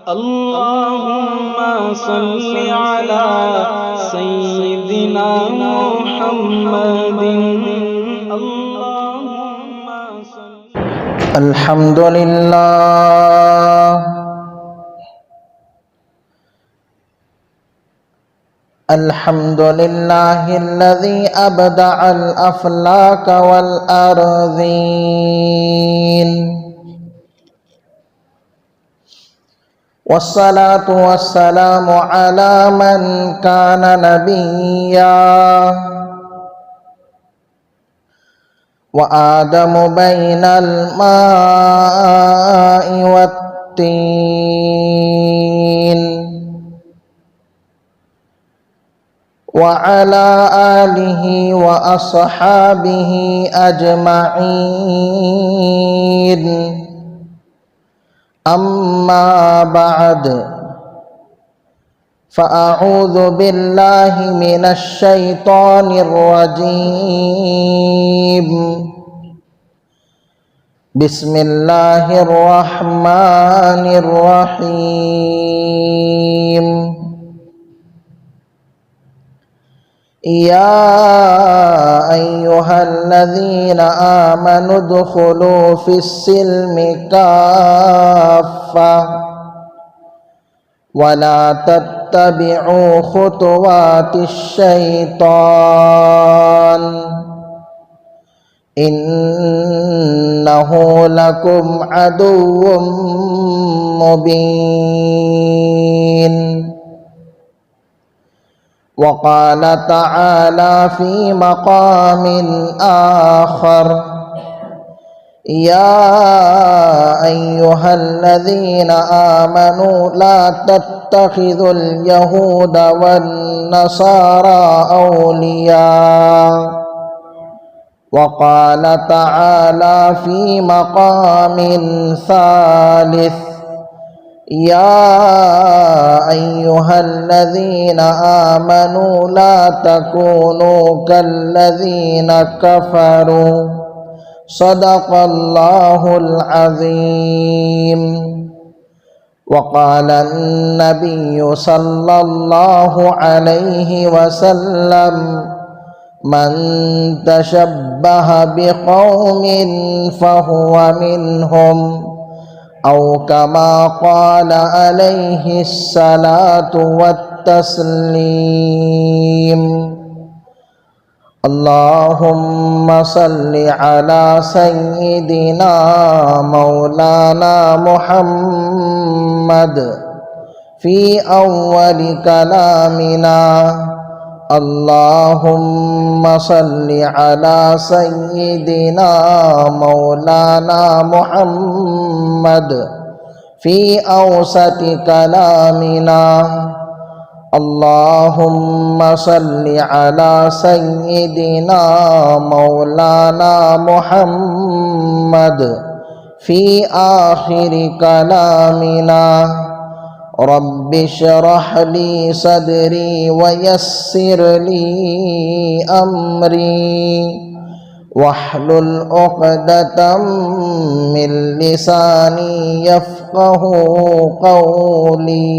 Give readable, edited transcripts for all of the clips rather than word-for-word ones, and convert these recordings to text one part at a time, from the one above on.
اللهم صل على سيدنا محمد اللهم صل الحمد لله الحمد لله الذي أبدع الأفلاك والأرضين، والصلاة والسلام على من كان نبيا وآدم بين الماء والطين، وعلى آله وأصحابه أجمعين. أما بعد، فأعوذ بالله من الشيطان الرجيم. بسم الله الرحمن الرحيم. يا أيها الذين آمنوا ادخلوا في السلم كافة ولا تتبعوا خطوات الشيطان إنه لكم عدو مبين. وقال تعالى في مقام آخر: يا أيها الذين آمنوا لا تتخذوا اليهود والنصارى أولياء. وقال تعالى في مقام ثالث: يا أيها الذين آمنوا لا تكونوا كالذين كفروا. صدق الله العظيم. وقال النبي صلى الله عليه وسلم: من تشبه بقوم فهو منهم، أو كما قال عليه الصلاة والتسليم. اللهم صل على سيدنا مولانا محمد في أول كلامنا. اللهم صل على سيدنا مولانا محمد في أوسط كلامنا. اللهم صل على سيدنا مولانا محمد في آخر كلامنا. رب اشرح لي صدري ويسر لي أمري واحلل عقدة من لساني يفقه قولي.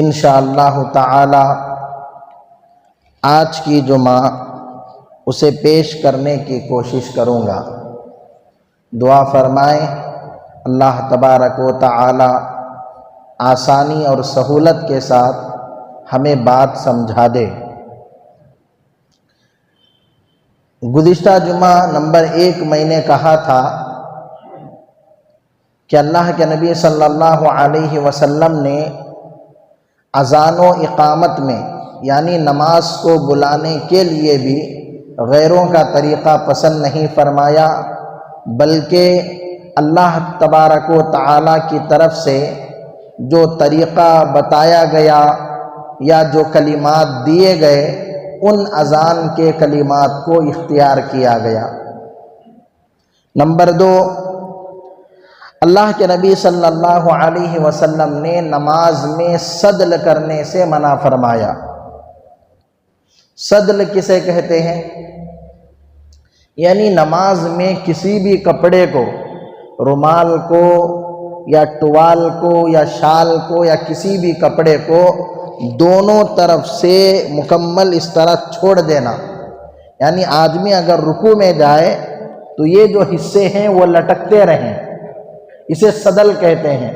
انشاءاللہ تعالی آج کی جمعہ اسے پیش کرنے کی کوشش کروں گا۔ دعا فرمائیں اللہ تبارک و تعالی آسانی اور سہولت کے ساتھ ہمیں بات سمجھا دے۔ گزشتہ جمعہ نمبر 1 میں نے کہا تھا کہ اللہ کے نبی صلی اللہ علیہ وسلم نے اذان و اقامت میں یعنی نماز کو بلانے کے لیے بھی غیروں کا طریقہ پسند نہیں فرمایا، بلکہ اللہ تبارک و تعالی کی طرف سے جو طریقہ بتایا گیا یا جو کلمات دیے گئے ان اذان کے کلمات کو اختیار کیا گیا۔ نمبر 2، اللہ کے نبی صلی اللہ علیہ وسلم نے نماز میں سدل کرنے سے منع فرمایا۔ سدل کسے کہتے ہیں؟ یعنی نماز میں کسی بھی کپڑے کو، رومال کو یا ٹوال کو یا شال کو یا کسی بھی کپڑے کو دونوں طرف سے مکمل اس طرح چھوڑ دینا، یعنی آدمی اگر رکوع میں جائے تو یہ جو حصے ہیں وہ لٹکتے رہیں، اسے سدل کہتے ہیں۔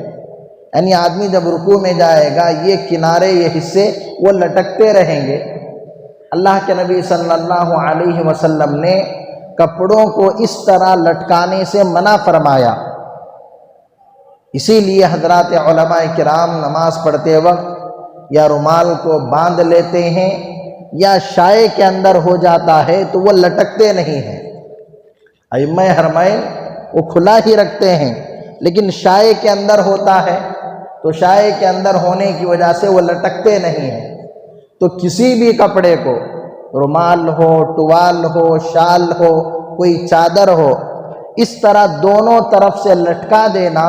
یعنی آدمی جب رکوع میں جائے گا یہ کنارے یہ حصے وہ لٹکتے رہیں گے۔ اللہ کے نبی صلی اللہ علیہ وسلم نے کپڑوں کو اس طرح لٹکانے سے منع فرمایا۔ اسی لیے حضرات علماء کرام نماز پڑھتے وقت یا رومال کو باندھ لیتے ہیں یا شائع کے اندر ہو جاتا ہے تو وہ لٹکتے نہیں ہیں۔ ائمہ حرمین وہ کھلا ہی رکھتے ہیں، لیکن شائع کے اندر ہوتا ہے تو شائع کے اندر ہونے کی وجہ سے وہ لٹکتے نہیں ہیں۔ تو کسی بھی کپڑے کو، رومال ہو، ٹوال ہو، شال ہو، کوئی چادر ہو، اس طرح دونوں طرف سے لٹکا دینا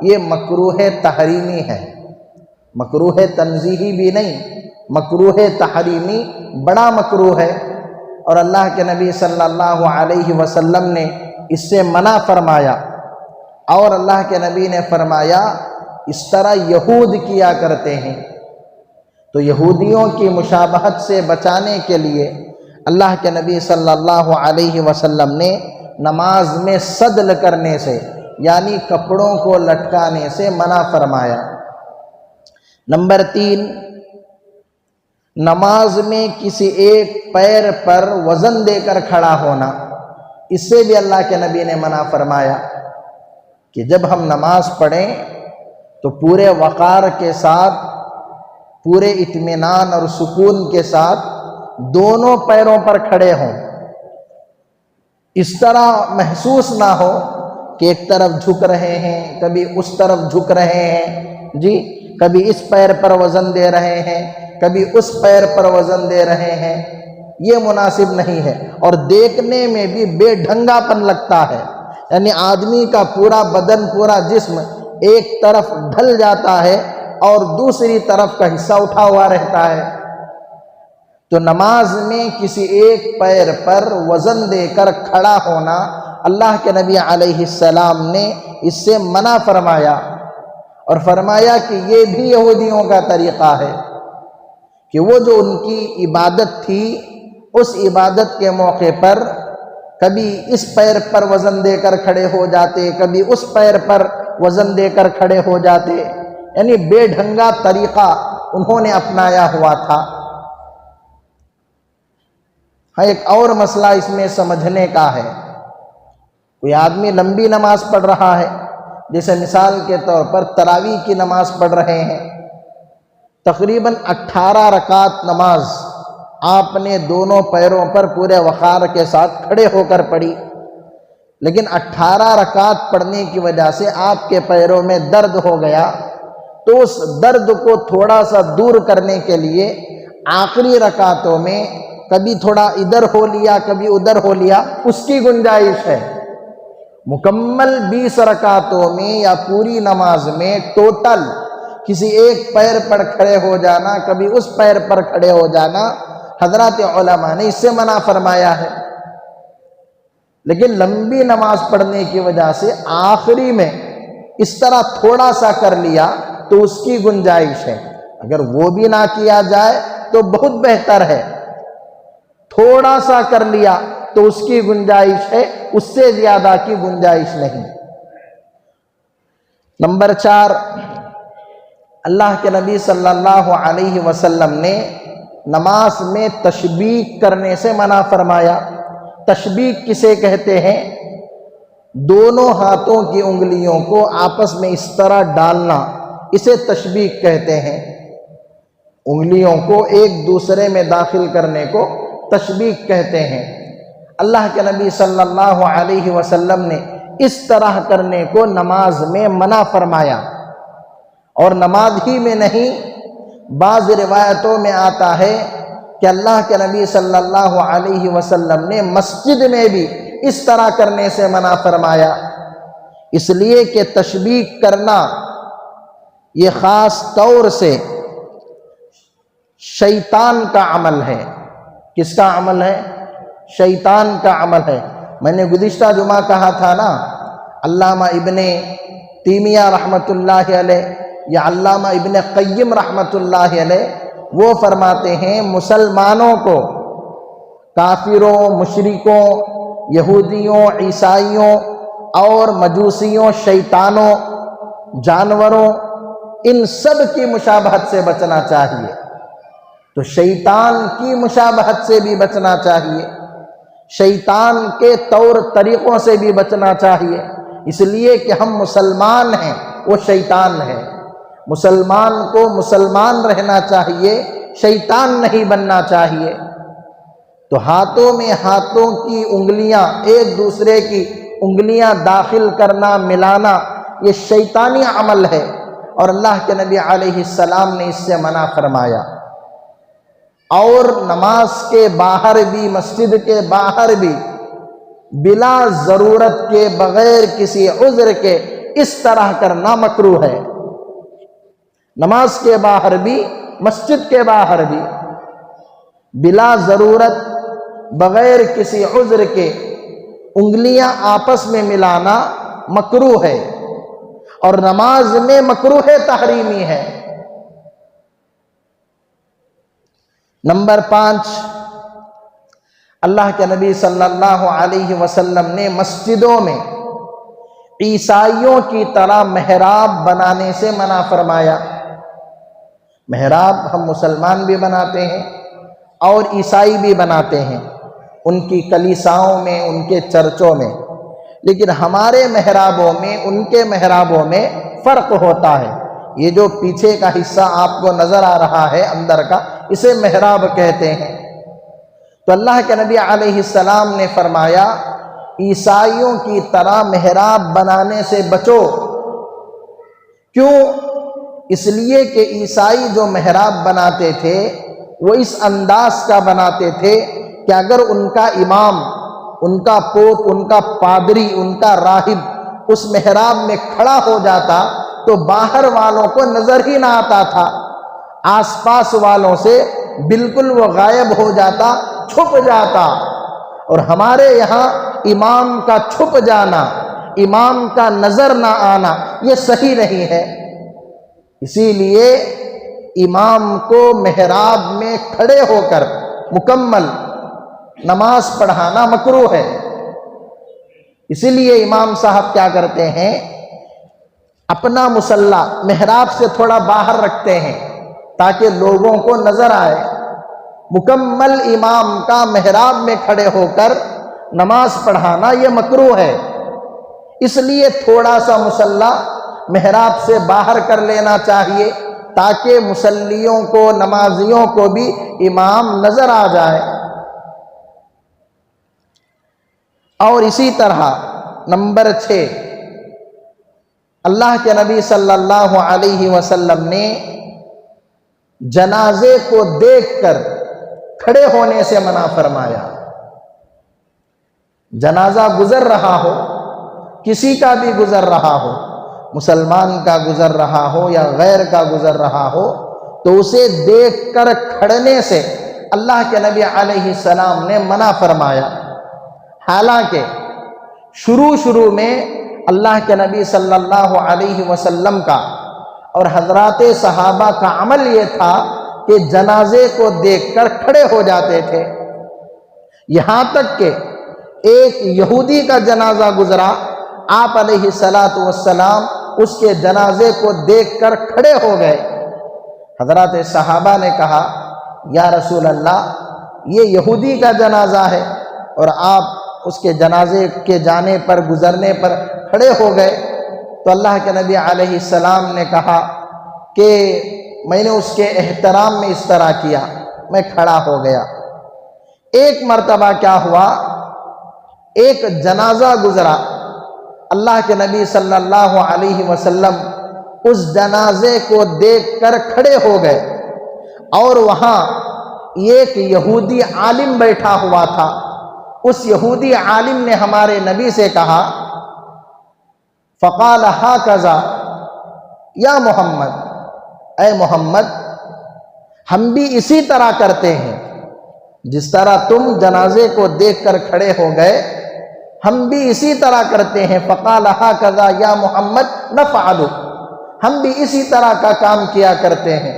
یہ مکروہ تحریمی ہے، مکروہ تنزیہی بھی نہیں، مکروہ تحریمی بڑا مکروہ ہے، اور اللہ کے نبی صلی اللہ علیہ وسلم نے اس سے منع فرمایا۔ اور اللہ کے نبی نے فرمایا اس طرح یہود کیا کرتے ہیں، تو یہودیوں کی مشابہت سے بچانے کے لیے اللہ کے نبی صلی اللہ علیہ وسلم نے نماز میں سدل کرنے سے یعنی کپڑوں کو لٹکانے سے منع فرمایا۔ نمبر 3، نماز میں کسی ایک پیر پر وزن دے کر کھڑا ہونا، اس سے بھی اللہ کے نبی نے منع فرمایا کہ جب ہم نماز پڑھیں تو پورے وقار کے ساتھ، پورے اطمینان اور سکون کے ساتھ دونوں پیروں پر کھڑے ہوں، اس طرح محسوس نہ ہو کہ ایک طرف جھک رہے ہیں، کبھی اس طرف جھک رہے ہیں، جی کبھی اس پیر پر وزن دے رہے ہیں، کبھی اس پیر پر وزن دے رہے ہیں، یہ مناسب نہیں ہے، اور دیکھنے میں بھی بے ڈھنگا پن لگتا ہے۔ یعنی آدمی کا پورا بدن، پورا جسم ایک طرف ڈھل جاتا ہے اور دوسری طرف کا حصہ اٹھا ہوا رہتا ہے۔ تو نماز میں کسی ایک پیر پر وزن دے کر کھڑا ہونا اللہ کے نبی علیہ السلام نے اس سے منع فرمایا، اور فرمایا کہ یہ بھی یہودیوں کا طریقہ ہے کہ وہ جو ان کی عبادت تھی اس عبادت کے موقع پر کبھی اس پیر پر وزن دے کر کھڑے ہو جاتے، کبھی اس پیر پر وزن دے کر کھڑے ہو جاتے، یعنی بے ڈھنگا طریقہ انہوں نے اپنایا ہوا تھا۔ ہاں، ایک اور مسئلہ اس میں سمجھنے کا ہے، کوئی آدمی لمبی نماز پڑھ رہا ہے، جیسے مثال کے طور پر تراویح کی نماز پڑھ رہے ہیں، تقریباً 18 رکعت نماز آپ نے دونوں پیروں پر پورے وقار کے ساتھ کھڑے ہو کر پڑھی، لیکن 18 رکعت پڑھنے کی وجہ سے آپ کے پیروں میں درد ہو گیا، تو اس درد کو تھوڑا سا دور کرنے کے لیے آخری رکعتوں میں کبھی تھوڑا ادھر ہو لیا، کبھی ادھر ہو لیا، اس کی گنجائش ہے۔ مکمل 20 رکعتوں میں یا پوری نماز میں ٹوٹل کسی ایک پیر پر کھڑے ہو جانا، کبھی اس پیر پر کھڑے ہو جانا، حضرات علماء نے اس سے منع فرمایا ہے۔ لیکن لمبی نماز پڑھنے کی وجہ سے آخری میں اس طرح تھوڑا سا کر لیا تو اس کی گنجائش ہے۔ اگر وہ بھی نہ کیا جائے تو بہت بہتر ہے، تھوڑا سا کر لیا تو اس کی گنجائش ہے، اس سے زیادہ کی گنجائش نہیں۔ نمبر 4، اللہ کے نبی صلی اللہ علیہ وسلم نے نماز میں تشبیک کرنے سے منع فرمایا۔ تشبیک کسے کہتے ہیں؟ دونوں ہاتھوں کی انگلیوں کو آپس میں اس طرح ڈالنا، اسے تشبیک کہتے ہیں۔ انگلیوں کو ایک دوسرے میں داخل کرنے کو تشبیک کہتے ہیں۔ اللہ کے نبی صلی اللہ علیہ وسلم نے اس طرح کرنے کو نماز میں منع فرمایا، اور نماز ہی میں نہیں، بعض روایتوں میں آتا ہے کہ اللہ کے نبی صلی اللہ علیہ وسلم نے مسجد میں بھی اس طرح کرنے سے منع فرمایا، اس لیے کہ تشبیک کرنا یہ خاص طور سے شیطان کا عمل ہے۔ کس کا عمل ہے؟ شیطان کا عمل ہے۔ میں نے گزشتہ جمعہ کہا تھا نا، علامہ ابن تیمیہ رحمۃ اللہ علیہ یا علامہ ابن قیم رحمۃ اللہ علیہ وہ فرماتے ہیں مسلمانوں کو کافروں، مشرکوں، یہودیوں، عیسائیوں اور مجوسیوں، شیطانوں، جانوروں، ان سب کی مشابہت سے بچنا چاہیے۔ تو شیطان کی مشابہت سے بھی بچنا چاہیے، شیطان کے طور طریقوں سے بھی بچنا چاہیے، اس لیے کہ ہم مسلمان ہیں، وہ شیطان ہے۔ مسلمان کو مسلمان رہنا چاہیے، شیطان نہیں بننا چاہیے۔ تو ہاتھوں میں ہاتھوں کی انگلیاں، ایک دوسرے کی انگلیاں داخل کرنا، ملانا، یہ شیطانی عمل ہے، اور اللہ کے نبی علیہ السلام نے اس سے منع فرمایا۔ اور نماز کے باہر بھی، مسجد کے باہر بھی بلا ضرورت کے، بغیر کسی عذر کے اس طرح کرنا مکروہ ہے۔ نماز کے باہر بھی، مسجد کے باہر بھی بلا ضرورت، بغیر کسی عذر کے انگلیاں آپس میں ملانا مکروہ ہے، اور نماز میں مکروہ تحریمی ہے۔ نمبر 5، اللہ کے نبی صلی اللہ علیہ وسلم نے مسجدوں میں عیسائیوں کی طرح محراب بنانے سے منع فرمایا۔ محراب ہم مسلمان بھی بناتے ہیں اور عیسائی بھی بناتے ہیں، ان کی کلیساؤں میں، ان کے چرچوں میں، لیکن ہمارے محرابوں میں، ان کے محرابوں میں فرق ہوتا ہے۔ یہ جو پیچھے کا حصہ آپ کو نظر آ رہا ہے اندر کا، اسے محراب کہتے ہیں۔ تو اللہ کے نبی علیہ السلام نے فرمایا عیسائیوں کی طرح محراب بنانے سے بچو۔ کیوں؟ اس لیے کہ عیسائی جو محراب بناتے تھے وہ اس انداز کا بناتے تھے کہ اگر ان کا امام، ان کا پوپ، ان کا پادری، ان کا راہب اس محراب میں کھڑا ہو جاتا تو باہر والوں کو نظر ہی نہ آتا تھا، آس پاس والوں سے بالکل وہ غائب ہو جاتا، چھپ جاتا۔ اور ہمارے یہاں امام کا چھپ جانا، امام کا نظر نہ آنا، یہ صحیح نہیں ہے۔ اسی لیے امام کو محراب میں کھڑے ہو کر مکمل نماز پڑھانا مکروہ ہے۔ اسی لیے امام صاحب کیا کرتے ہیں، اپنا مصلی محراب سے تھوڑا باہر رکھتے ہیں تاکہ لوگوں کو نظر آئے۔ مکمل امام کا محراب میں کھڑے ہو کر نماز پڑھانا یہ مکروہ ہے، اس لیے تھوڑا سا مصلی محراب سے باہر کر لینا چاہیے تاکہ مصلیوں کو، نمازیوں کو بھی امام نظر آ جائے۔ اور اسی طرح نمبر 6، اللہ کے نبی صلی اللہ علیہ وسلم نے جنازے کو دیکھ کر کھڑے ہونے سے منع فرمایا۔ جنازہ گزر رہا ہو، کسی کا بھی گزر رہا ہو، مسلمان کا گزر رہا ہو یا غیر کا گزر رہا ہو، تو اسے دیکھ کر کھڑنے سے اللہ کے نبی علیہ السلام نے منع فرمایا۔ حالانکہ شروع میں اللہ کے نبی صلی اللہ علیہ وسلم کا اور حضرات صحابہ کا عمل یہ تھا کہ جنازے کو دیکھ کر کھڑے ہو جاتے تھے، یہاں تک کہ ایک یہودی کا جنازہ گزرا، آپ علیہ السلام اس کے جنازے کو دیکھ کر کھڑے ہو گئے۔ حضرات صحابہ نے کہا یا رسول اللہ، یہ یہودی کا جنازہ ہے اور آپ اس کے جنازے کے جانے پر گزرنے پر کھڑے ہو گئے۔ تو اللہ کے نبی علیہ السلام نے کہا کہ میں نے اس کے احترام میں اس طرح کیا، میں کھڑا ہو گیا۔ ایک مرتبہ کیا ہوا، ایک جنازہ گزرا، اللہ کے نبی صلی اللہ علیہ وسلم اس جنازے کو دیکھ کر کھڑے ہو گئے، اور وہاں ایک یہودی عالم بیٹھا ہوا تھا۔ اس یہودی عالم نے ہمارے نبی سے کہا، فقال ہاکذا یا محمد، اے محمد، ہم بھی اسی طرح کرتے ہیں، جس طرح تم جنازے کو دیکھ کر کھڑے ہو گئے، ہم بھی اسی طرح کرتے ہیں۔ فقال ہاکذا یا محمد نفعل، ہم بھی اسی طرح کا کام کیا کرتے ہیں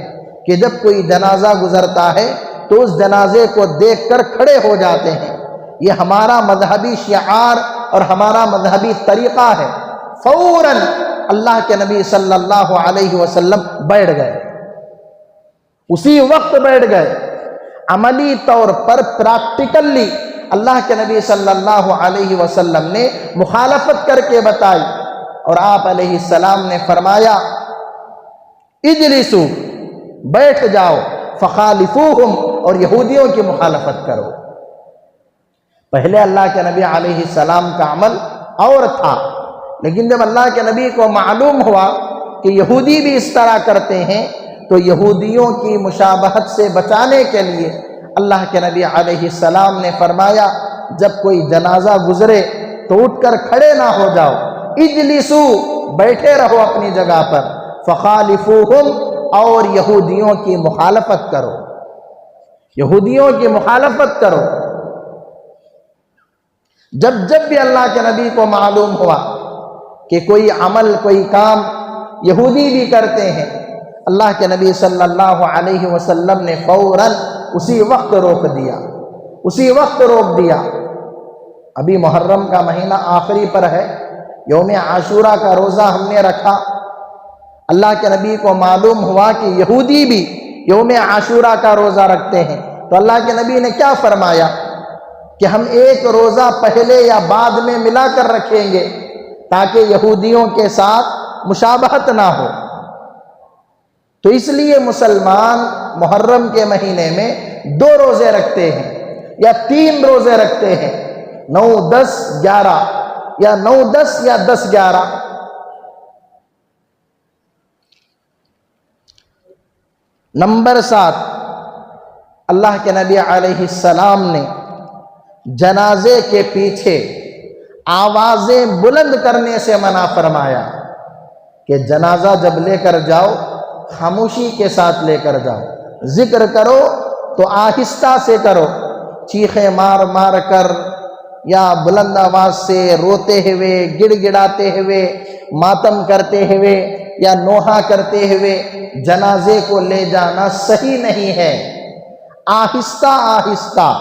کہ جب کوئی جنازہ گزرتا ہے تو اس جنازے کو دیکھ کر کھڑے ہو جاتے ہیں۔ یہ ہمارا مذہبی شعار اور ہمارا مذہبی طریقہ ہے۔ فوراً اللہ کے نبی صلی اللہ علیہ وسلم بیٹھ گئے، اسی وقت بیٹھ گئے۔ عملی طور پر پریکٹیکلی اللہ کے نبی صلی اللہ علیہ وسلم نے مخالفت کر کے بتائی، اور آپ علیہ السلام نے فرمایا اجلسوا، بیٹھ جاؤ، فخالفوہم، اور یہودیوں کی مخالفت کرو۔ پہلے اللہ کے نبی علیہ السلام کا عمل اور تھا، لیکن جب اللہ کے نبی کو معلوم ہوا کہ یہودی بھی اس طرح کرتے ہیں، تو یہودیوں کی مشابہت سے بچانے کے لیے اللہ کے نبی علیہ السلام نے فرمایا جب کوئی جنازہ گزرے تو اٹھ کر کھڑے نہ ہو جاؤ، اجلسو، بیٹھے رہو اپنی جگہ پر، فخالفوہم، اور یہودیوں کی مخالفت کرو، یہودیوں کی مخالفت کرو۔ جب جب بھی اللہ کے نبی کو معلوم ہوا کہ کوئی عمل، کوئی کام یہودی بھی کرتے ہیں، اللہ کے نبی صلی اللہ علیہ وسلم نے فوراً اسی وقت روک دیا، اسی وقت روک دیا۔ ابھی محرم کا مہینہ آخری پر ہے، یوم عاشورہ کا روزہ ہم نے رکھا۔ اللہ کے نبی کو معلوم ہوا کہ یہودی بھی یوم عاشورہ کا روزہ رکھتے ہیں، تو اللہ کے نبی نے کیا فرمایا کہ ہم ایک روزہ پہلے یا بعد میں ملا کر رکھیں گے تاکہ یہودیوں کے ساتھ مشابہت نہ ہو۔ تو اس لیے مسلمان محرم کے مہینے میں 2 روزے رکھتے ہیں یا 3 روزے رکھتے ہیں، 9، 10، 11، یا 9، 10 یا 10، 11۔ نمبر 7، اللہ کے نبی علیہ السلام نے جنازے کے پیچھے آوازیں بلند کرنے سے منع فرمایا کہ جنازہ جب لے کر جاؤ خاموشی کے ساتھ لے کر جاؤ، ذکر کرو تو آہستہ سے کرو، چیخیں مار مار کر یا بلند آواز سے روتے ہوئے، گڑ گڑاتے ہوئے، ماتم کرتے ہوئے یا نوحہ کرتے ہوئے جنازے کو لے جانا صحیح نہیں ہے۔ آہستہ آہستہ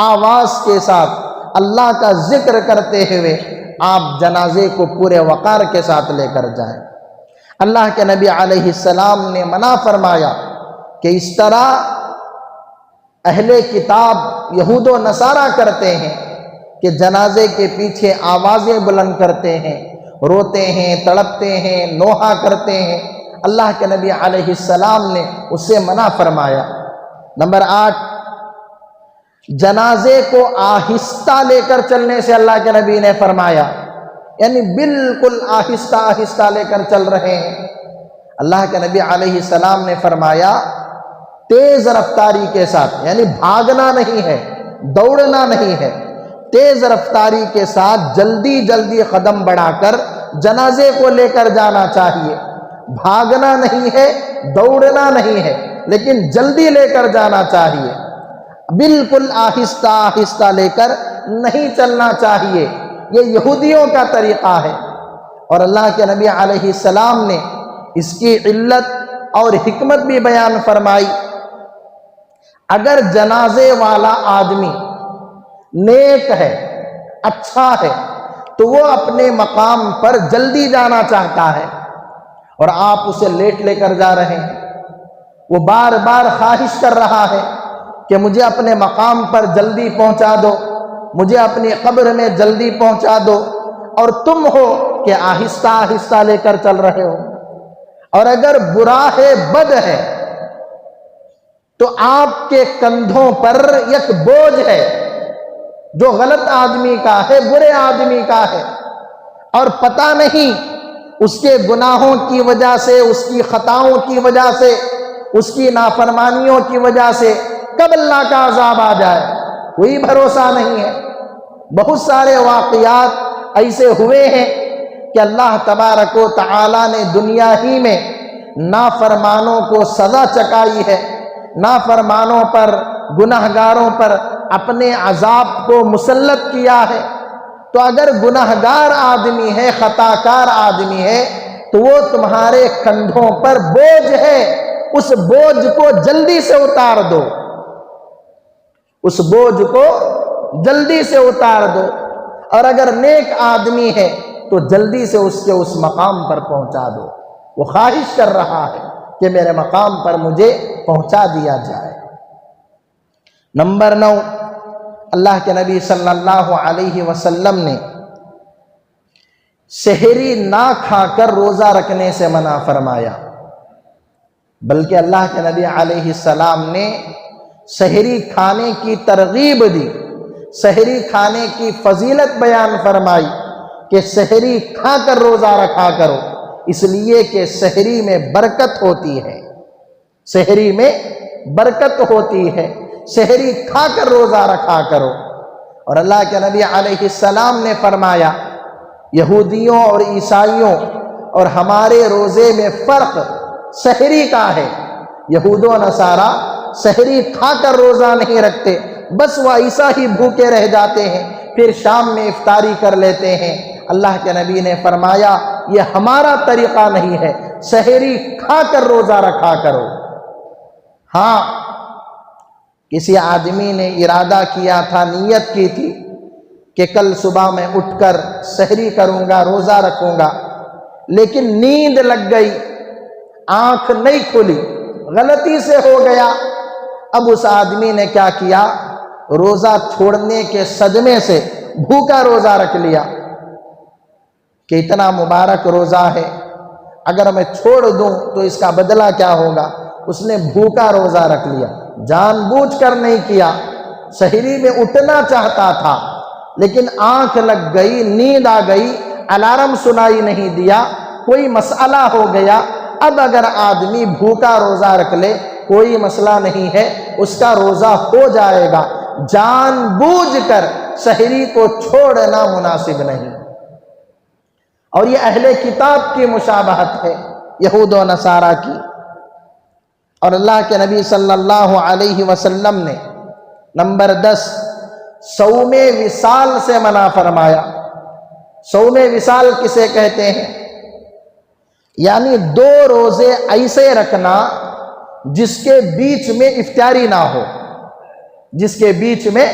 آواز کے ساتھ اللہ کا ذکر کرتے ہوئے آپ جنازے کو پورے وقار کے ساتھ لے کر جائیں۔ اللہ کے نبی علیہ السلام نے منع فرمایا کہ اس طرح اہل کتاب یہود و نصارہ کرتے ہیں کہ جنازے کے پیچھے آوازیں بلند کرتے ہیں، روتے ہیں، تڑپتے ہیں، نوحہ کرتے ہیں۔ اللہ کے نبی علیہ السلام نے اس سے منع فرمایا۔ نمبر 8، جنازے کو آہستہ لے کر چلنے سے اللہ کے نبی نے فرمایا، یعنی بالکل آہستہ آہستہ لے کر چل رہے ہیں۔ اللہ کے نبی علیہ السلام نے فرمایا تیز رفتاری کے ساتھ، یعنی بھاگنا نہیں ہے، دوڑنا نہیں ہے، تیز رفتاری کے ساتھ جلدی جلدی قدم بڑھا کر جنازے کو لے کر جانا چاہیے۔ بھاگنا نہیں ہے، دوڑنا نہیں ہے، لیکن جلدی لے کر جانا چاہیے، بالکل آہستہ آہستہ لے کر نہیں چلنا چاہیے۔ یہ یہودیوں کا طریقہ ہے، اور اللہ کے نبی علیہ السلام نے اس کی علت اور حکمت بھی بیان فرمائی۔ اگر جنازے والا آدمی نیک ہے، اچھا ہے، تو وہ اپنے مقام پر جلدی جانا چاہتا ہے، اور آپ اسے لیٹ لے کر جا رہے ہیں۔ وہ بار بار خواہش کر رہا ہے کہ مجھے اپنے مقام پر جلدی پہنچا دو، مجھے اپنی قبر میں جلدی پہنچا دو، اور تم ہو کہ آہستہ آہستہ لے کر چل رہے ہو۔ اور اگر برا ہے، بد ہے، تو آپ کے کندھوں پر ایک بوجھ ہے جو غلط آدمی کا ہے، برے آدمی کا ہے، اور پتہ نہیں اس کے گناہوں کی وجہ سے، اس کی خطاؤں کی وجہ سے، اس کی نافرمانیوں کی وجہ سے کب اللہ کا عذاب آ جائے، کوئی بھروسہ نہیں ہے۔ بہت سارے واقعات ایسے ہوئے ہیں کہ اللہ تبارک و تعالی نے دنیا ہی میں نافرمانوں کو سزا چکائی ہے، نافرمانوں پر، گناہگاروں پر اپنے عذاب کو مسلط کیا ہے۔ تو اگر گناہگار آدمی ہے، خطاکار آدمی ہے، تو وہ تمہارے کندھوں پر بوجھ ہے، اس بوجھ کو جلدی سے اتار دو، اس بوجھ کو جلدی سے اتار دو۔ اور اگر نیک آدمی ہے تو جلدی سے اس کے اس مقام پر پہنچا دو۔ وہ خواہش کر رہا ہے کہ میرے مقام پر مجھے پہنچا دیا جائے۔ نمبر 9، اللہ کے نبی صلی اللہ علیہ وسلم نے سحری نہ کھا کر روزہ رکھنے سے منع فرمایا، بلکہ اللہ کے نبی علیہ السلام نے سحری کھانے کی ترغیب دی، سحری کھانے کی فضیلت بیان فرمائی کہ سحری کھا کر روزہ رکھا کرو، اس لیے کہ سحری میں برکت ہوتی ہے، سحری میں برکت ہوتی ہے، سحری کھا کر روزہ رکھا کرو۔ اور اللہ کے نبی علیہ السلام نے فرمایا یہودیوں اور عیسائیوں اور ہمارے روزے میں فرق سحری کا ہے۔ یہود و نصارہ سحری کھا کر روزہ نہیں رکھتے، بس وہ ایسا ہی بھوکے رہ جاتے ہیں، پھر شام میں افطاری کر لیتے ہیں۔ اللہ کے نبی نے فرمایا یہ ہمارا طریقہ نہیں ہے، سحری کھا کر روزہ رکھا کرو۔ ہاں، کسی آدمی نے ارادہ کیا تھا، نیت کی تھی کہ کل صبح میں اٹھ کر سحری کروں گا، روزہ رکھوں گا، لیکن نیند لگ گئی، آنکھ نہیں کھلی، غلطی سے ہو گیا۔ اب اس آدمی نے کیا کیا؟ روزہ چھوڑنے کے صدمے سے بھوکا روزہ رکھ لیا کہ اتنا مبارک روزہ ہے، اگر میں چھوڑ دوں تو اس کا بدلہ کیا ہوگا۔ اس نے بھوکا روزہ رکھ لیا، جان بوجھ کر نہیں کیا، سحری میں اٹھنا چاہتا تھا لیکن آنکھ لگ گئی، نیند آ گئی، الارم سنائی نہیں دیا، کوئی مسئلہ ہو گیا۔ اب اگر آدمی بھوکا روزہ رکھ لے کوئی مسئلہ نہیں ہے، اس کا روزہ ہو جائے گا، جان بوجھ کر سحری کو چھوڑنا مناسب نہیں۔ اور یہ اہل کتاب کی مشابہت ہے، یہود و نصارہ کی۔ اور اللہ کے نبی صلی اللہ علیہ وسلم نے نمبر 10 صوم وصال سے منع فرمایا۔ صوم وصال کسے کہتے ہیں؟ یعنی 2 روزے ایسے رکھنا جس کے بیچ میں افطاری نہ ہو، جس کے بیچ میں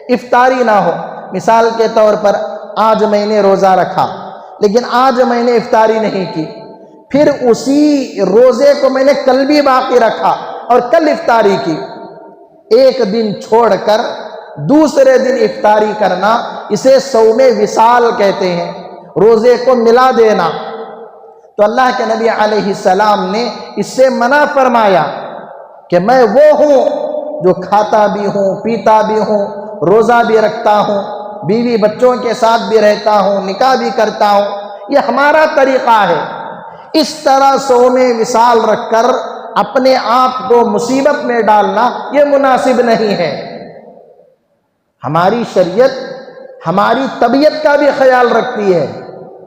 افطاری نہ ہو۔ مثال کے طور پر آج میں نے روزہ رکھا لیکن آج میں نے افطاری نہیں کی، پھر اسی روزے کو میں نے کل بھی باقی رکھا اور کل افطاری کی، ایک دن چھوڑ کر دوسرے دن افطاری کرنا، اسے صوم وصال کہتے ہیں، روزے کو ملا دینا۔ تو اللہ کے نبی علیہ السلام نے اس سے منع فرمایا کہ میں وہ ہوں جو کھاتا بھی ہوں، پیتا بھی ہوں، روزہ بھی رکھتا ہوں، بیوی بچوں کے ساتھ بھی رہتا ہوں، نکاح بھی کرتا ہوں، یہ ہمارا طریقہ ہے۔ اس طرح صوم وصال رکھ کر اپنے آپ کو مصیبت میں ڈالنا یہ مناسب نہیں ہے۔ ہماری شریعت ہماری طبیعت کا بھی خیال رکھتی ہے،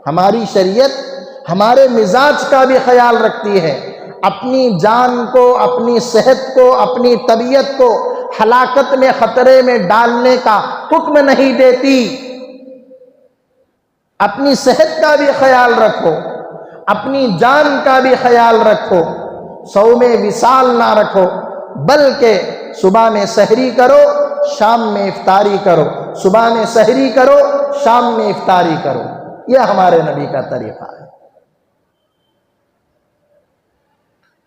ہماری شریعت ہمارے مزاج کا بھی خیال رکھتی ہے، اپنی جان کو، اپنی صحت کو، اپنی طبیعت کو ہلاکت میں، خطرے میں ڈالنے کا حکم نہیں دیتی۔ اپنی صحت کا بھی خیال رکھو، اپنی جان کا بھی خیال رکھو، صوم وصال نہ رکھو، بلکہ صبح میں سحری کرو، شام میں افطاری کرو، صبح میں سحری کرو، شام میں افطاری کرو۔ یہ ہمارے نبی کا طریقہ ہے۔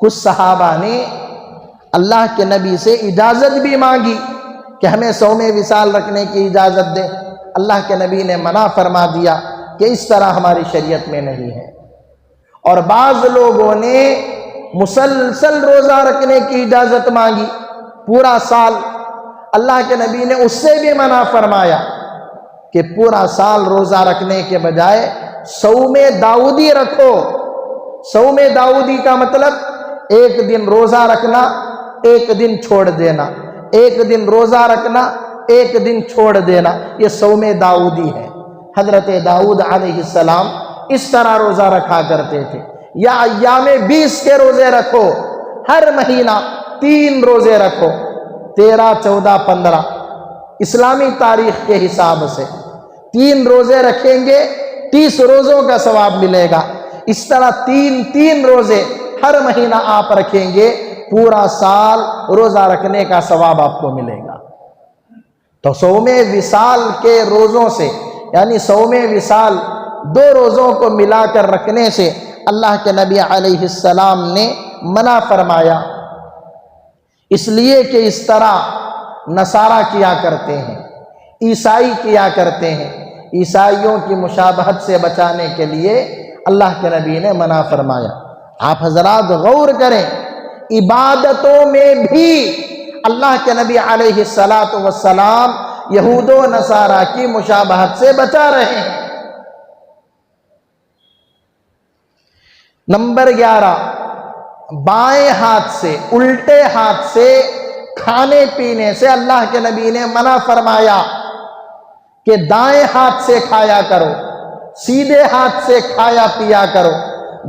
کچھ صحابہ نے اللہ کے نبی سے اجازت بھی مانگی کہ ہمیں صوم وصال رکھنے کی اجازت دے، اللہ کے نبی نے منع فرما دیا کہ اس طرح ہماری شریعت میں نہیں ہے۔ اور بعض لوگوں نے مسلسل روزہ رکھنے کی اجازت مانگی پورا سال، اللہ کے نبی نے اس سے بھی منع فرمایا کہ پورا سال روزہ رکھنے کے بجائے صوم داؤدی رکھو۔ صوم داؤدی کا مطلب ایک دن روزہ رکھنا، ایک دن چھوڑ دینا، ایک دن روزہ رکھنا، ایک دن چھوڑ دینا، یہ صوم داؤدی ہے۔ حضرت داؤد علیہ السلام اس طرح روزہ رکھا کرتے تھے۔ یا ایام 20 کے روزے رکھو، ہر مہینہ 3 روزے رکھو، 13، 14، 15 اسلامی تاریخ کے حساب سے 3 روزے رکھیں گے 30 روزوں کا ثواب ملے گا۔ اس طرح 3 روزے ہر مہینہ آپ رکھیں گے، پورا سال روزہ رکھنے کا ثواب آپ کو ملے گا۔ تو صوم وصال کے روزوں سے، یعنی صوم وصال 2 روزوں کو ملا کر رکھنے سے اللہ کے نبی علیہ السلام نے منع فرمایا، اس لیے کہ اس طرح نصارہ کیا کرتے ہیں، عیسائی کیا کرتے ہیں۔ عیسائیوں کی مشابہت سے بچانے کے لیے اللہ کے نبی نے منع فرمایا۔ آپ حضرات غور کریں، عبادتوں میں بھی اللہ کے نبی علیہ السلام یہود و نصارہ کی مشابہت سے بچا رہے ہیں۔ نمبر 11، بائیں ہاتھ سے، الٹے ہاتھ سے کھانے پینے سے اللہ کے نبی نے منع فرمایا کہ دائیں ہاتھ سے کھایا کرو، سیدھے ہاتھ سے کھایا پیا کرو،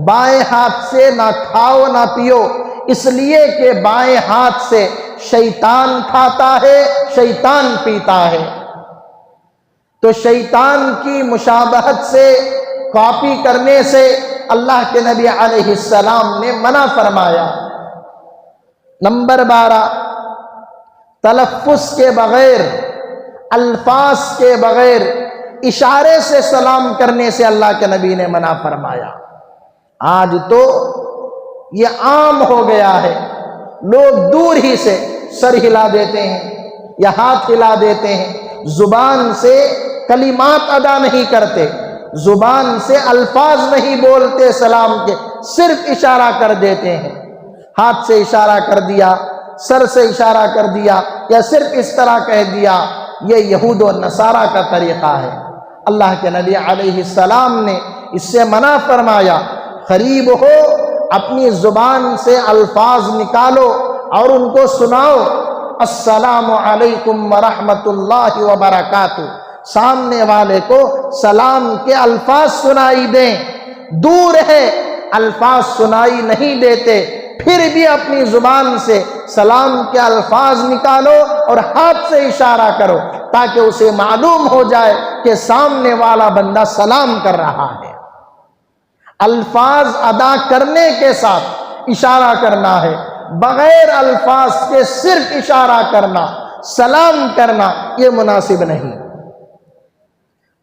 بائیں ہاتھ سے نہ کھاؤ نہ پیو، اس لیے کہ بائیں ہاتھ سے شیطان کھاتا ہے، شیطان پیتا ہے۔ تو شیطان کی مشابہت سے، کاپی کرنے سے اللہ کے نبی علیہ السلام نے منع فرمایا۔ نمبر 12، تلفظ کے بغیر، الفاظ کے بغیر اشارے سے سلام کرنے سے اللہ کے نبی نے منع فرمایا۔ آج تو یہ عام ہو گیا ہے، لوگ دور ہی سے سر ہلا دیتے ہیں یا ہاتھ ہلا دیتے ہیں، زبان سے کلمات ادا نہیں کرتے، زبان سے الفاظ نہیں بولتے سلام کے، صرف اشارہ کر دیتے ہیں، ہاتھ سے اشارہ کر دیا، سر سے اشارہ کر دیا، یا صرف اس طرح کہہ دیا۔ یہ یہود و نصارہ کا طریقہ ہے۔ اللہ کے نبی علیہ السلام نے اس سے منع فرمایا۔ قریب ہو، اپنی زبان سے الفاظ نکالو اور ان کو سناؤ، السلام علیکم ورحمۃ اللہ وبرکاتہ، سامنے والے کو سلام کے الفاظ سنائی دیں۔ دور ہے، الفاظ سنائی نہیں دیتے، پھر بھی اپنی زبان سے سلام کے الفاظ نکالو اور ہاتھ سے اشارہ کرو تاکہ اسے معلوم ہو جائے کہ سامنے والا بندہ سلام کر رہا ہے۔ الفاظ ادا کرنے کے ساتھ اشارہ کرنا ہے، بغیر الفاظ کے صرف اشارہ کرنا، سلام کرنا، یہ مناسب نہیں،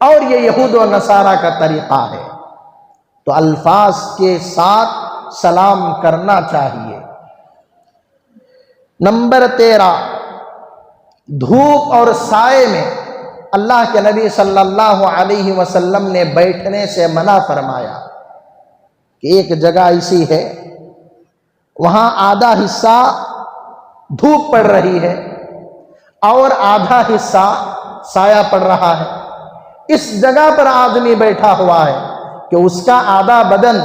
اور یہ یہود و نصارہ کا طریقہ ہے۔ تو الفاظ کے ساتھ سلام کرنا چاہیے۔ نمبر 13، دھوپ اور سائے میں اللہ کے نبی صلی اللہ علیہ وسلم نے بیٹھنے سے منع فرمایا کہ ایک جگہ ایسی ہے وہاں آدھا حصہ دھوپ پڑ رہی ہے اور آدھا حصہ سایہ پڑ رہا ہے، اس جگہ پر آدمی بیٹھا ہوا ہے کہ اس کا آدھا بدن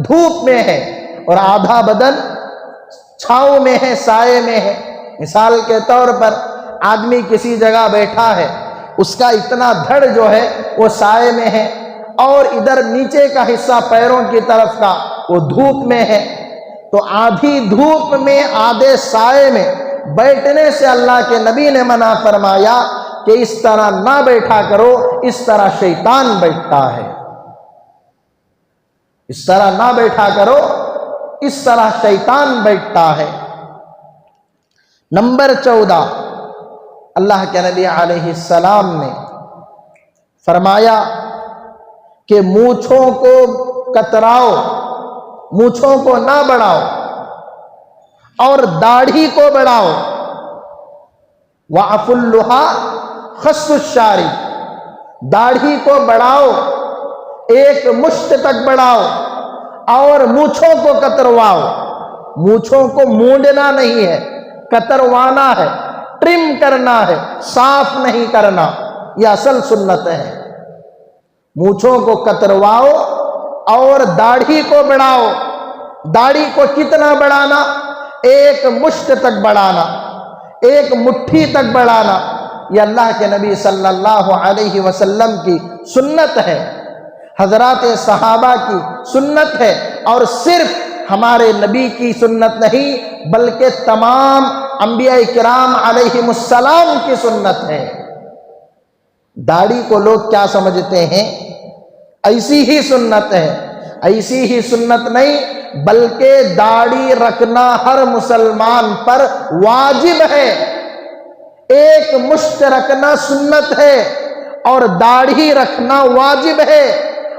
دھوپ میں ہے اور آدھا بدن چھاؤں میں ہے، سائے میں ہے۔ مثال کے طور پر آدمی کسی جگہ بیٹھا ہے، اس کا اتنا دھڑ جو ہے وہ سائے میں ہے اور ادھر نیچے کا حصہ پیروں کی طرف کا وہ دھوپ میں ہے، تو آدھی دھوپ میں آدھے سائے میں بیٹھنے سے اللہ کے نبی نے منع فرمایا کہ اس طرح نہ بیٹھا کرو، اس طرح شیطان بیٹھتا ہے۔ اس طرح نہ بیٹھا کرو، اس طرح شیطان بیٹھتا ہے۔ نمبر 14، اللہ کے نبی علیہ السلام نے فرمایا کہ مونچھوں کو کتراؤ، مونچھوں کو نہ بڑھاؤ، اور داڑھی کو بڑھاؤ۔ وَعَفُ اللُّحَىٰ خَصُّ الشَّارِبِ، داڑھی کو بڑھاؤ، ایک مشت تک بڑھاؤ، اور مونچھوں کو کترواؤ۔ مونچھوں کو مونڈنا نہیں ہے، کتروانا ہے، ٹرم کرنا ہے، صاف نہیں کرنا۔ یہ اصل سنت ہے۔ مونچھوں کو کترواؤ اور داڑھی کو بڑھاؤ۔ داڑھی کو کتنا بڑھانا؟ ایک مشت تک بڑھانا، ایک مٹھی تک بڑھانا۔ یہ اللہ کے نبی صلی اللہ علیہ وسلم کی سنت ہے، حضرات صحابہ کی سنت ہے، اور صرف ہمارے نبی کی سنت نہیں بلکہ تمام انبیاء کرام علیہم السلام کی سنت ہے۔ داڑھی کو لوگ کیا سمجھتے ہیں؟ ایسی ہی سنت ہے، ایسی ہی سنت نہیں بلکہ داڑھی رکھنا ہر مسلمان پر واجب ہے۔ ایک مشت رکھنا سنت ہے اور داڑھی رکھنا واجب ہے۔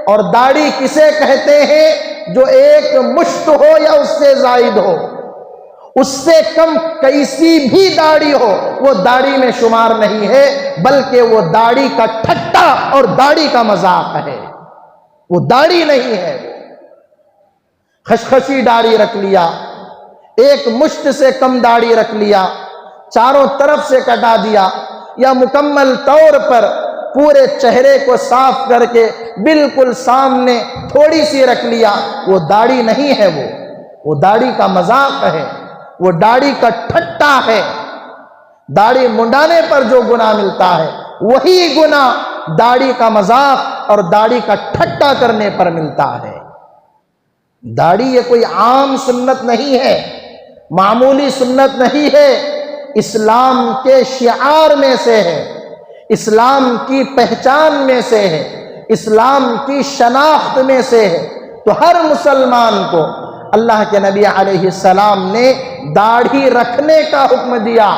اور داڑھی کسے کہتے ہیں؟ جو ایک مشت ہو یا اس سے زائد ہو، اس سے کم کیسی بھی داڑھی ہو وہ داڑھی میں شمار نہیں ہے، بلکہ وہ داڑھی کا ٹھٹا اور داڑھی کا مذاق ہے، وہ داڑھی نہیں ہے۔ خشخشی داڑھی رکھ لیا، ایک مشت سے کم داڑھی رکھ لیا، چاروں طرف سے کٹا دیا، یا مکمل طور پر پورے چہرے کو صاف کر کے بالکل سامنے تھوڑی سی رکھ لیا، وہ داڑھی نہیں ہے، وہ داڑھی کا مذاق ہے، وہ داڑھی کا ٹھٹا ہے۔ داڑھی منڈانے پر جو گناہ ملتا ہے وہی گناہ داڑھی کا مذاق اور داڑھی کا ٹھٹا کرنے پر ملتا ہے۔ داڑھی یہ کوئی عام سنت نہیں ہے، معمولی سنت نہیں ہے، اسلام کے شعار میں سے ہے، اسلام کی پہچان میں سے ہے، اسلام کی شناخت میں سے ہے۔ تو ہر مسلمان کو اللہ کے نبی علیہ السلام نے داڑھی رکھنے کا حکم دیا۔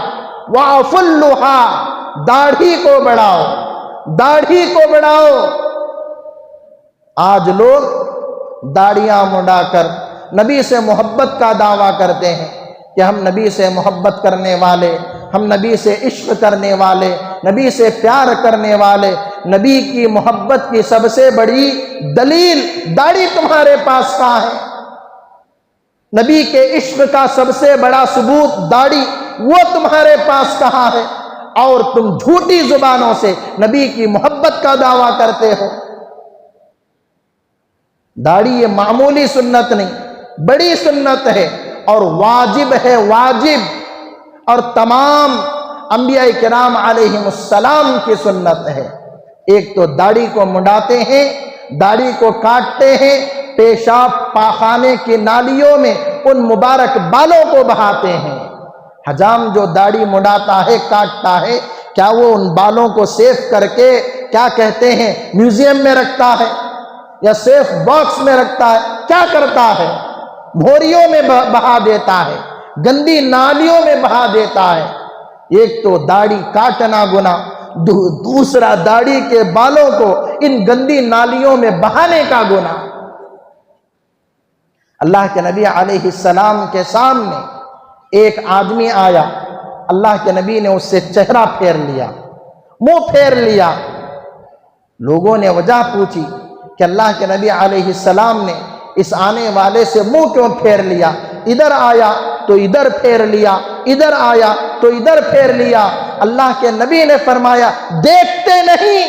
وَعَفُ اللُّحَىٰ، داڑھی کو بڑھاؤ، داڑھی کو بڑھاؤ۔ آج لوگ داڑیاں منڈا کر نبی سے محبت کا دعویٰ کرتے ہیں کہ ہم نبی سے محبت کرنے والے، ہم نبی سے عشق کرنے والے، نبی سے پیار کرنے والے۔ نبی کی محبت کی سب سے بڑی دلیل داڑھی تمہارے پاس کہاں ہے؟ نبی کے عشق کا سب سے بڑا ثبوت داڑھی، وہ تمہارے پاس کہاں ہے؟ اور تم جھوٹی زبانوں سے نبی کی محبت کا دعویٰ کرتے ہو۔ داڑھی یہ معمولی سنت نہیں، بڑی سنت ہے اور واجب ہے، واجب، اور تمام انبیاء کرام علیہم السلام کی سنت ہے۔ ایک تو داڑھی کو منڈاتے ہیں، داڑھی کو کاٹتے ہیں، پیشاب پاخانے کی نالیوں میں ان مبارک بالوں کو بہاتے ہیں۔ حجام جو داڑھی منڈاتا ہے، کاٹتا ہے، کیا وہ ان بالوں کو سیف کر کے کیا کہتے ہیں میوزیم میں رکھتا ہے یا سیف باکس میں رکھتا ہے؟ کیا کرتا ہے؟ بھوریوں میں بہا دیتا ہے، گندی نالیوں میں بہا دیتا ہے۔ ایک تو داڑھی کاٹنا گناہ، دوسرا داڑھی کے بالوں کو ان گندی نالیوں میں بہانے کا گناہ۔ اللہ کے نبی علیہ السلام کے سامنے ایک آدمی آیا، اللہ کے نبی نے اس سے چہرہ پھیر لیا، منہ پھیر لیا۔ لوگوں نے وجہ پوچھی کہ اللہ کے نبی علیہ السلام نے اس آنے والے سے منہ کیوں پھیر لیا؟ ادھر آیا تو ادھر پھیر لیا، ادھر آیا تو ادھر پھیر لیا۔ اللہ کے نبی نے فرمایا دیکھتے نہیں،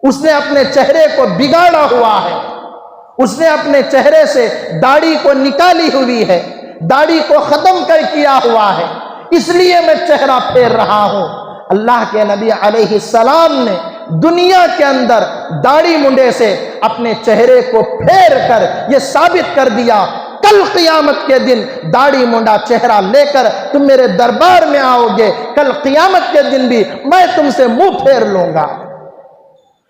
اس نے اپنے چہرے کو بگاڑا ہوا ہے، اس نے اپنے چہرے سے داڑھی کو نکالی ہوئی ہے، داڑھی کو ختم کر کیا ہوا ہے، اس لیے میں چہرہ پھیر رہا ہوں۔ اللہ کے نبی علیہ السلام نے دنیا کے اندر داڑھی منڈے سے اپنے چہرے کو پھیر کر یہ ثابت کر دیا، کل قیامت کے دن داڑھی منڈا چہرہ لے کر تم میرے دربار میں آؤ گے، کل قیامت کے دن بھی میں تم سے منہ پھیر لوں گا،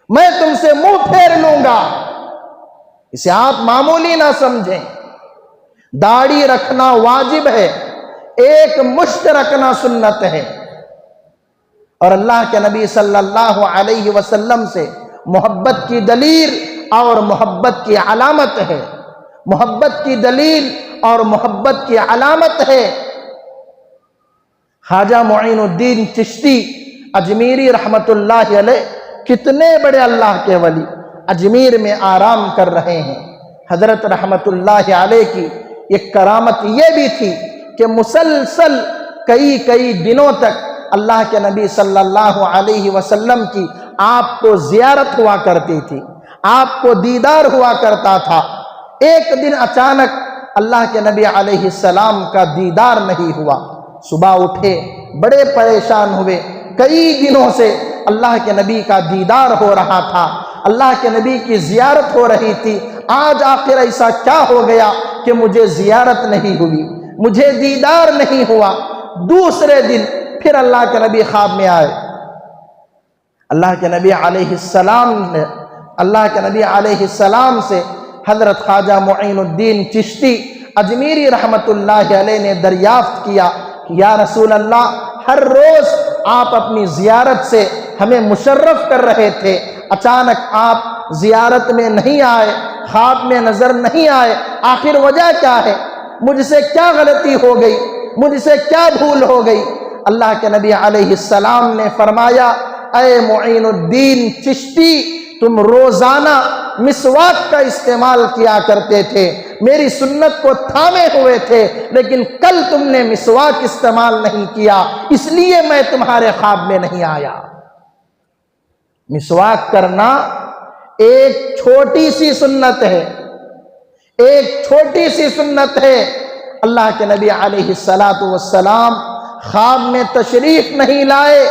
میں تم سے منہ پھیر لوں گا۔ اسے آپ معمولی نہ سمجھیں. داڑھی رکھنا واجب ہے، ایک مشت رکھنا سنت ہے. اور اللہ کے نبی صلی اللہ علیہ وسلم سے محبت کی دلیل اور محبت کی علامت ہے. محبت کی دلیل اور محبت کی علامت ہے. خواجہ معین الدین چشتی اجمیری رحمت اللہ علیہ کتنے بڑے اللہ کے ولی اجمیر میں آرام کر رہے ہیں. حضرت رحمت اللہ علیہ کی ایک کرامت یہ بھی تھی کہ مسلسل کئی دنوں تک اللہ کے نبی صلی اللہ علیہ وسلم کی آپ کو زیارت ہوا کرتی تھی، آپ کو دیدار ہوا کرتا تھا. ایک دن اچانک اللہ کے نبی علیہ السلام کا دیدار نہیں ہوا. صبح اٹھے بڑے پریشان ہوئے، کئی دنوں سے اللہ کے نبی کا دیدار ہو رہا تھا، اللہ کے نبی کی زیارت ہو رہی تھی. آج آخر ایسا کیا ہو گیا کہ مجھے زیارت نہیں ہوئی، مجھے دیدار نہیں ہوا. دوسرے دن پھر اللہ کے نبی خواب میں آئے. اللہ کے نبی علیہ السلام سے حضرت خواجہ معین الدین چشتی اجمیری رحمت اللہ علیہ نے دریافت کیا کہ یا رسول اللہ، ہر روز آپ اپنی زیارت سے ہمیں مشرف کر رہے تھے، اچانک آپ زیارت میں نہیں آئے، خواب میں نظر نہیں آئے، آخر وجہ کیا ہے؟ مجھ سے کیا غلطی ہو گئی؟ مجھ سے کیا بھول ہو گئی؟ اللہ کے نبی علیہ السلام نے فرمایا، اے معین الدین چشتی، تم روزانہ مسواک کا استعمال کیا کرتے تھے، میری سنت کو تھامے ہوئے تھے، لیکن کل تم نے مسواک استعمال نہیں کیا، اس لیے میں تمہارے خواب میں نہیں آیا. مسواک کرنا ایک چھوٹی سی سنت ہے، ایک چھوٹی سی سنت ہے. اللہ کے نبی علیہ السلام خواب میں تشریف نہیں لائے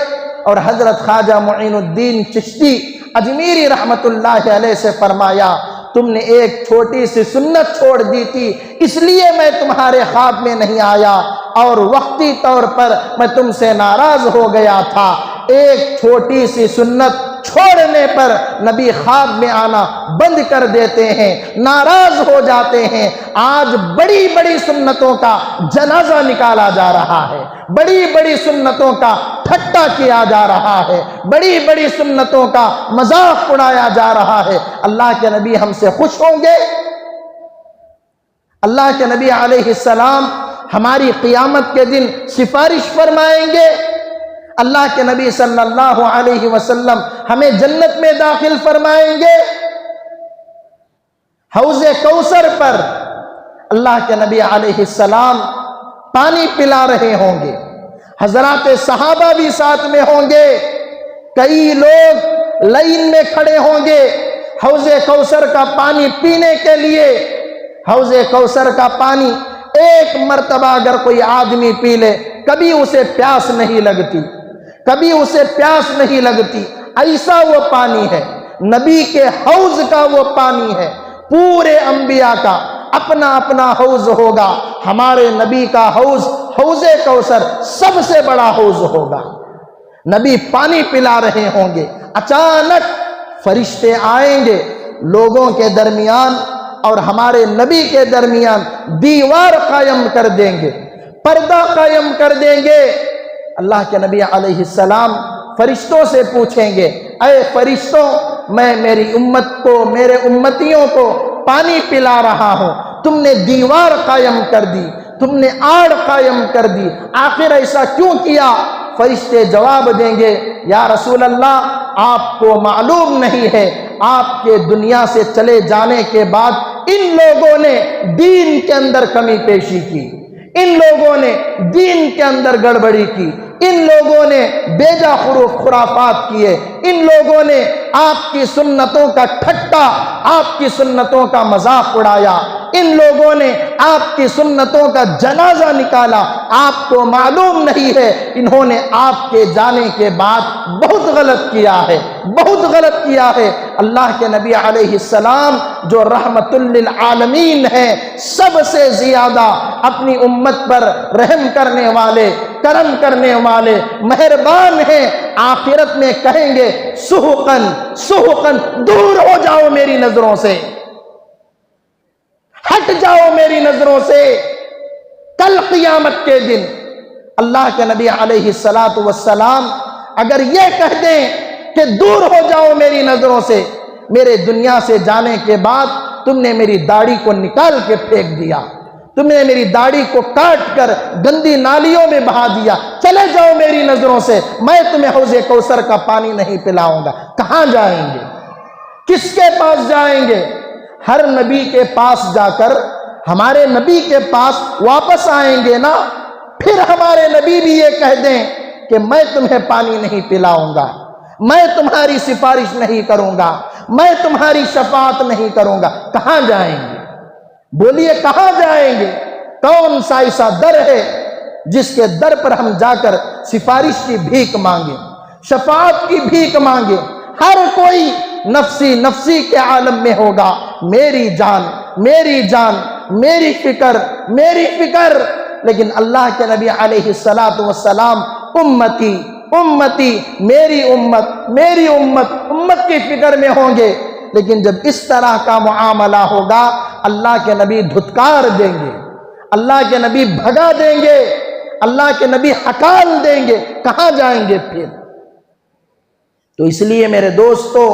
اور حضرت خواجہ معین الدین چشتی اجمیری رحمت اللہ علیہ سے فرمایا، تم نے ایک چھوٹی سی سنت چھوڑ دی تھی، اس لیے میں تمہارے خواب میں نہیں آیا اور وقتی طور پر میں تم سے ناراض ہو گیا تھا. ایک چھوٹی سی سنت چھوڑنے پر نبی خواب میں آنا بند کر دیتے ہیں، ناراض ہو جاتے ہیں. آج بڑی بڑی سنتوں کا جنازہ نکالا جا رہا ہے، بڑی بڑی سنتوں کا ٹھٹا کیا جا رہا ہے، بڑی بڑی سنتوں کا مذاق اڑایا جا رہا ہے. اللہ کے نبی ہم سے خوش ہوں گے؟ اللہ کے نبی علیہ السلام ہماری قیامت کے دن سفارش فرمائیں گے؟ اللہ کے نبی صلی اللہ علیہ وسلم ہمیں جنت میں داخل فرمائیں گے؟ حوض کوثر پر اللہ کے نبی علیہ السلام پانی پلا رہے ہوں گے، حضرات صحابہ بھی ساتھ میں ہوں گے، کئی لوگ لائن میں کھڑے ہوں گے حوض کوثر کا پانی پینے کے لیے. حوض کوثر کا پانی ایک مرتبہ اگر کوئی آدمی پی لے کبھی اسے پیاس نہیں لگتی، کبھی اسے پیاس نہیں لگتی. ایسا وہ پانی ہے، نبی کے حوض کا وہ پانی ہے. پورے انبیاء کا اپنا اپنا حوض ہوگا، ہمارے نبی کا حوض حوض کوثر سب سے بڑا حوض ہوگا. نبی پانی پلا رہے ہوں گے، اچانک فرشتے آئیں گے، لوگوں کے درمیان اور ہمارے نبی کے درمیان دیوار قائم کر دیں گے، پردہ قائم کر دیں گے. اللہ کے نبی علیہ السلام فرشتوں سے پوچھیں گے، اے فرشتوں، میں میری امت کو، میرے امتیوں کو پانی پلا رہا ہوں، تم نے دیوار قائم کر دی، تم نے آڑ قائم کر دی، آخر ایسا کیوں کیا؟ فرشتے جواب دیں گے، یا رسول اللہ، آپ کو معلوم نہیں ہے، آپ کے دنیا سے چلے جانے کے بعد ان لوگوں نے دین کے اندر کمی پیشی کی، ان لوگوں نے دین کے اندر گڑبڑی کی، ان لوگوں نے بیجا خرافات کیے، ان لوگوں نے آپ کی سنتوں کا ٹھٹا، آپ کی سنتوں کا مذاق اڑایا، ان لوگوں نے آپ کی سنتوں کا جنازہ نکالا. آپ کو معلوم نہیں ہے انہوں نے آپ کے جانے کے بعد بہت غلط کیا ہے، بہت غلط کیا ہے. اللہ کے نبی علیہ السلام جو رحمت للعالمین ہیں، سب سے زیادہ اپنی امت پر رحم کرنے والے، کرم کرنے والے، مہربان ہیں. آخرت میں کہیں گے، سحقن سحقن، دور ہو جاؤ میری نظروں سے. ہٹ جاؤ میری نظروں سے. کل قیامت کے دن اللہ کے نبی علیہ السلام اگر یہ کہہ دیں کہ دور ہو جاؤ میری نظروں سے، میرے دنیا سے جانے کے بعد تم نے میری داڑھی کو نکال کے پھینک دیا، تم نے میری داڑھی کو کاٹ کر گندی نالیوں میں بہا دیا، چلے جاؤ میری نظروں سے، میں تمہیں حوض کوثر کا پانی نہیں پلاؤں گا، کہاں جائیں گے؟ کس کے پاس جائیں گے؟ ہر نبی کے پاس جا کر ہمارے نبی کے پاس واپس آئیں گے نا. پھر ہمارے نبی بھی یہ کہہ دیں کہ میں تمہیں پانی نہیں پلاؤں گا، میں تمہاری سفارش نہیں کروں گا، میں تمہاری شفاعت نہیں کروں گا، کہاں جائیں گے؟ بولیے کہاں جائیں گے؟ کون سا ایسا در ہے جس کے در پر ہم جا کر سفارش کی بھیک مانگیں، شفاعت کی بھیک مانگیں؟ ہر کوئی نفسی نفسی کے عالم میں ہوگا. میری جان میری جان، میری فکر میری فکر. لیکن اللہ کے نبی علیہ السلام امتی امتی، میری امت میری امت، امت کی فکر میں ہوں گے. لیکن جب اس طرح کا معاملہ ہوگا اللہ کے نبی دھتکار دیں گے، اللہ کے نبی بھگا دیں گے، اللہ کے نبی ہکال دیں گے. کہاں جائیں گے پھر؟ تو اس لیے میرے دوستوں،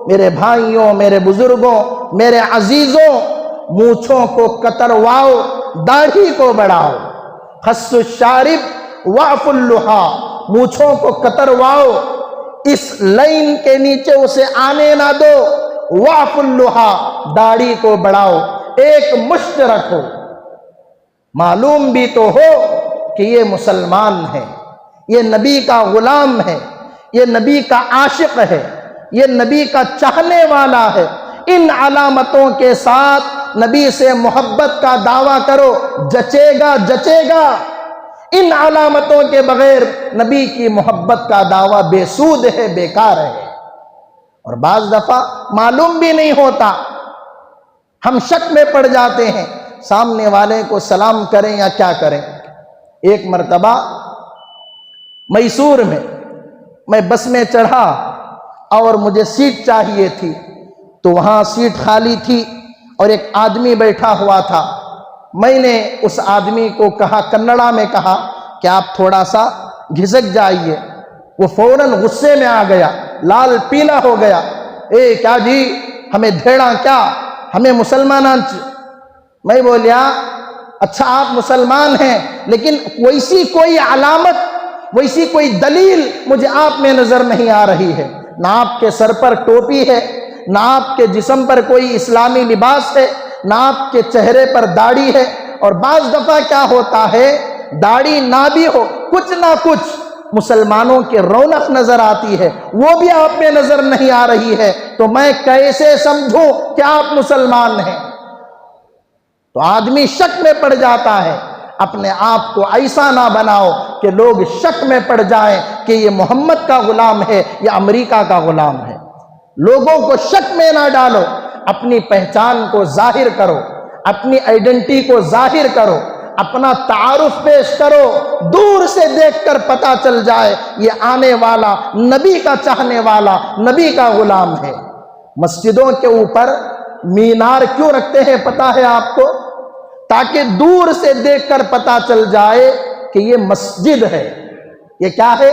میرے بھائیوں، میرے بزرگوں، میرے عزیزوں، مونچھوں کو کترواؤ، داڑھی کو بڑھاؤ. خص الشارب وعف اللحا، مونچھوں کو کترواؤ، اس لائن کے نیچے اسے آنے نہ دو. وعف اللحا، داڑھی کو بڑھاؤ، ایک مشت رکھو. معلوم بھی تو ہو کہ یہ مسلمان ہے، یہ نبی کا غلام ہے، یہ نبی کا عاشق ہے، یہ نبی کا چاہنے والا ہے. ان علامتوں کے ساتھ نبی سے محبت کا دعویٰ کرو، جچے گا جچے گا. ان علامتوں کے بغیر نبی کی محبت کا دعویٰ بے سود ہے، بیکار ہے. اور بعض دفعہ معلوم بھی نہیں ہوتا، ہم شک میں پڑ جاتے ہیں سامنے والے کو سلام کریں یا کیا کریں. ایک مرتبہ میسور میں بس میں چڑھا اور مجھے سیٹ چاہیے تھی، تو وہاں سیٹ خالی تھی اور ایک آدمی بیٹھا ہوا تھا. میں نے اس آدمی کو کہا، کنڑا میں کہا کہ آپ تھوڑا سا گھسک جائیے. وہ فوراً غصے میں آ گیا، لال پیلا ہو گیا. اے کیا جی، ہمیں دھیڑا کیا، ہمیں مسلمان. میں بولیا اچھا آپ مسلمان ہیں، لیکن ویسی کوئی علامت، ویسی کوئی دلیل مجھے آپ میں نظر نہیں آ رہی ہے. نہ آپ کے سر پر ٹوپی ہے، نہ آپ کے جسم پر کوئی اسلامی لباس ہے، نہ آپ کے چہرے پر داڑھی ہے. اور بعض دفعہ کیا ہوتا ہے، داڑھی نہ بھی ہو، کچھ نہ کچھ مسلمانوں کی رونق نظر آتی ہے، وہ بھی آپ میں نظر نہیں آ رہی ہے. تو میں کیسے سمجھوں کہ آپ مسلمان ہیں؟ تو آدمی شک میں پڑ جاتا ہے. اپنے آپ کو ایسا نہ بناؤ کہ لوگ شک میں پڑ جائیں کہ یہ محمد کا غلام ہے یا امریکہ کا غلام ہے. لوگوں کو شک میں نہ ڈالو، اپنی پہچان کو ظاہر کرو، اپنی آئیڈینٹی کو ظاہر کرو، اپنا تعارف پیش کرو. دور سے دیکھ کر پتہ چل جائے یہ آنے والا نبی کا چاہنے والا، نبی کا غلام ہے. مسجدوں کے اوپر مینار کیوں رکھتے ہیں پتہ ہے آپ کو؟ تاکہ دور سے دیکھ کر پتہ چل جائے کہ یہ مسجد ہے. یہ کیا ہے؟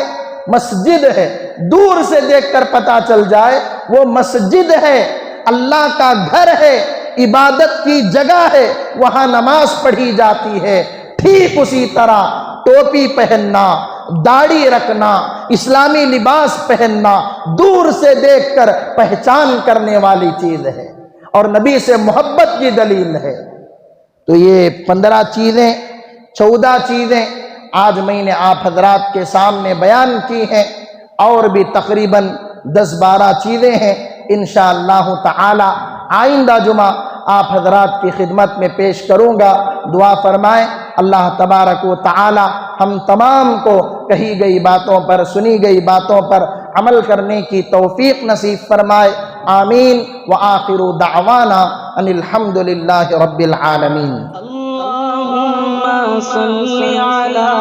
مسجد ہے. دور سے دیکھ کر پتہ چل جائے وہ مسجد ہے، اللہ کا گھر ہے، عبادت کی جگہ ہے، وہاں نماز پڑھی جاتی ہے. ٹھیک اسی طرح ٹوپی پہننا، داڑھی رکھنا، اسلامی لباس پہننا دور سے دیکھ کر پہچان کرنے والی چیز ہے اور نبی سے محبت کی دلیل ہے. تو یہ 15 چیزیں، 14 چیزیں آج میں نے آپ حضرات کے سامنے بیان کی ہیں، اور بھی تقریباً 10-12 چیزیں ہیں. انشاءاللہ تعالی آئندہ جمعہ آپ حضرات کی خدمت میں پیش کروں گا. دعا فرمائیں اللہ تبارک و تعالی ہم تمام کو کہی گئی باتوں پر، سنی گئی باتوں پر عمل کرنے کی توفیق نصیب فرمائے. آمین. وآخر دعوانا ان الحمد للہ رب العالمین. اللهم صل على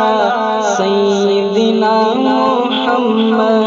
سيدنا محمد